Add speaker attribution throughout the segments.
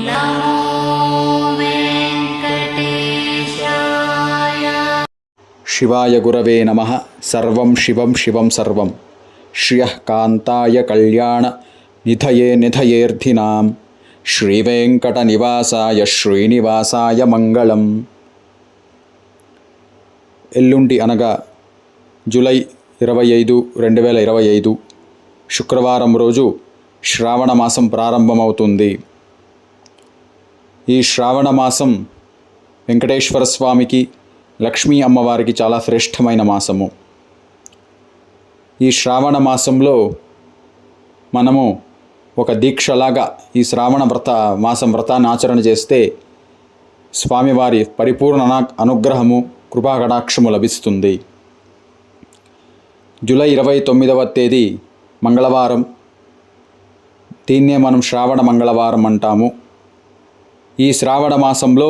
Speaker 1: నమో వెంకటేశాయ.
Speaker 2: శివాయ గురవే నమః. సర్వం శివం శివం సర్వం. శ్రియః కాంతాయ కళ్యాణ నిధయే నిధయేర్థినాం. శ్రీవేంకట నివాసాయ శ్రీనివాసాయ మంగళం. ఎల్లుండి అనగా జూలై 25, 2025 శుక్రవారం రోజు శ్రావణ మాసం ప్రారంభమవుతుంది. ఈ శ్రావణ మాసం వెంకటేశ్వర స్వామికి, లక్ష్మీ అమ్మవారికి చాలా శ్రేష్టమైన మాసము. ఈ శ్రావణ మాసంలో మనము ఒక దీక్షలాగా ఈ శ్రావణ మాసం వ్రతాన్ని ఆచరణ చేస్తే స్వామివారి పరిపూర్ణ అనుగ్రహము, కృపాకటాక్షము లభిస్తుంది. జూలై 29వ తేదీ మంగళవారం. దీన్నే మనం శ్రావణ మంగళవారం అంటాము. ఈ శ్రావణ మాసంలో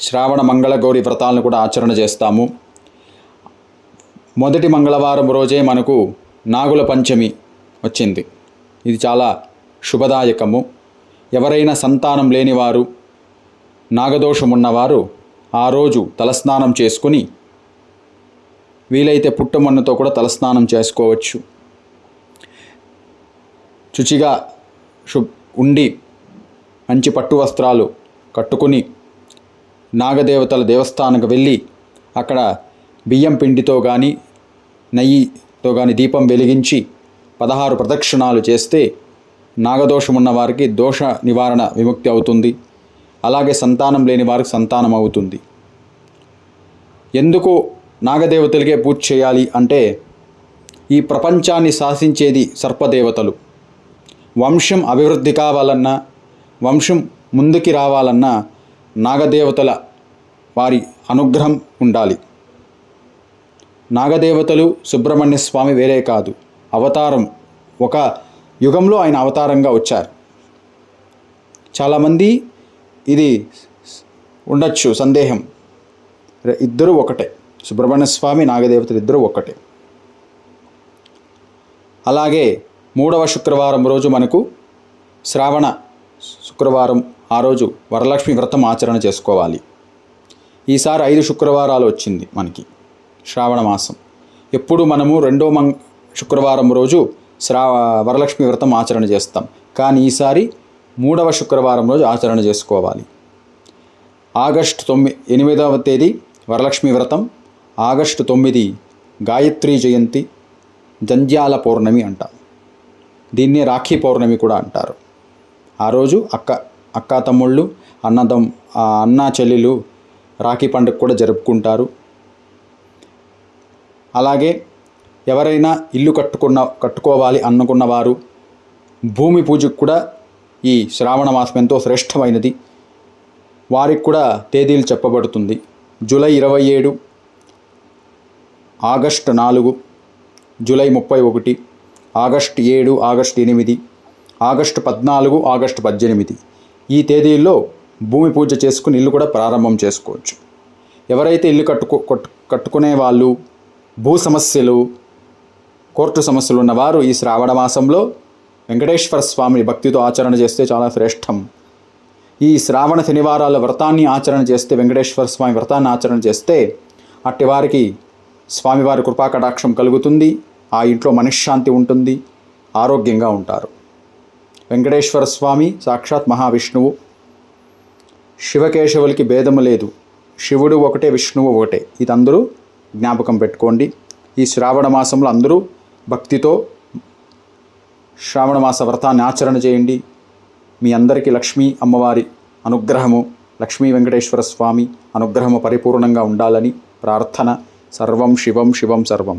Speaker 2: శ్రావణ మంగళగౌరి వ్రతాలను కూడా ఆచరణ చేస్తాము. మొదటి మంగళవారం రోజే మనకు నాగుల పంచమి వచ్చింది. ఇది చాలా శుభదాయకము. ఎవరైనా సంతానం లేనివారు, నాగదోషం ఉన్నవారు ఆ రోజు తలస్నానం చేసుకుని, వీలైతే పుట్టమన్నుతో కూడా తలస్నానం చేసుకోవచ్చు. శుచిగా ఉండి మంచి పట్టు వస్త్రాలు కట్టుకుని నాగదేవతల దేవస్థానంకి వెళ్ళి అక్కడ బియ్యం పిండితో కానీ నెయ్యితో కానీ దీపం వెలిగించి 16 ప్రదక్షిణాలు చేస్తే నాగదోషం ఉన్న వారికి దోష నివారణ విముక్తి అవుతుంది. అలాగే సంతానం లేని వారికి సంతానం అవుతుంది. ఎందుకు నాగదేవతలకే పూజ చేయాలి అంటే, ఈ ప్రపంచాన్ని శాసించేది సర్పదేవతలు. వంశం అభివృద్ధి కావాలన్నా, వంశం ముందుకి రావాలన్నా నాగదేవతల వారి అనుగ్రహం ఉండాలి. నాగదేవతలు సుబ్రహ్మణ్య స్వామి వేరే కాదు, అవతారం. ఒక యుగంలో ఆయన అవతారంగా వచ్చారు. చాలామంది ఇది ఉండొచ్చు సందేహం, ఇద్దరు ఒకటే. సుబ్రహ్మణ్య స్వామి, నాగదేవతలు ఇద్దరు ఒకటే. అలాగే 3వ శుక్రవారం రోజు మనకు శ్రావణ శుక్రవారం. ఆ రోజు వరలక్ష్మి వ్రతం ఆచరణ చేసుకోవాలి. ఈసారి 5 శుక్రవారాలు వచ్చింది మనకి శ్రావణ మాసం. ఎప్పుడు మనము 2వ శుక్రవారం రోజు వరలక్ష్మి వ్రతం ఆచరణ చేస్తాం. కానీ ఈసారి 3వ శుక్రవారం రోజు ఆచరణ చేసుకోవాలి. ఆగస్టు 8వ తేదీ వరలక్ష్మి వ్రతం, ఆగస్టు 9 గాయత్రీ జయంతి, జంధ్యాల పౌర్ణమి అంటారు. దీన్నే రాఖీ పౌర్ణమి కూడా అంటారు. ఆ రోజు అక్క తమ్ముళ్ళు, అన్న చెల్లెలు రాఖీ పండుగ కూడా జరుపుకుంటారు. అలాగే ఎవరైనా ఇల్లు కట్టుకోవాలి అనుకున్నవారు, భూమి పూజకు కూడా ఈ శ్రావణ మాసం ఎంతో శ్రేష్టమైనది. వారికి కూడా తేదీలు చెప్పబడుతుంది. July 27, August 4, July 31, August 7, August 8, August 14, August 18 ఈ తేదీల్లో భూమి పూజ చేసుకుని ఇల్లు కూడా ప్రారంభం చేసుకోవచ్చు. ఎవరైతే ఇల్లు కట్టుకునే వాళ్ళు, భూ సమస్యలు, కోర్టు సమస్యలు ఉన్నవారు ఈ శ్రావణ మాసంలో వెంకటేశ్వర స్వామిని భక్తితో ఆచరణ చేస్తే చాలా శ్రేష్టం. ఈ శ్రావణ శనివారాల వ్రతాన్ని ఆచరణ చేస్తే, వెంకటేశ్వర స్వామి వ్రతాన్ని ఆచరణ చేస్తే అట్టి వారికి స్వామివారి కృపాకటాక్షం కలుగుతుంది. ఆ ఇంట్లో మనశ్శాంతి ఉంటుంది, ఆరోగ్యంగా ఉంటారు. వెంకటేశ్వర స్వామి సాక్షాత్ మహావిష్ణువు. శివకేశవులకి భేదము లేదు. శివుడు ఒకటే, విష్ణువు ఒకటే. ఇది అందరూ జ్ఞాపకం పెట్టుకోండి. ఈ శ్రావణ మాసంలో అందరూ భక్తితో శ్రావణ మాస వ్రతాన్ని ఆచరణ చేయండి. మీ అందరికీ లక్ష్మీ అమ్మవారి అనుగ్రహము, లక్ష్మీ వెంకటేశ్వర స్వామి అనుగ్రహము పరిపూర్ణంగా ఉండాలని ప్రార్థన. సర్వం శివం శివం సర్వం.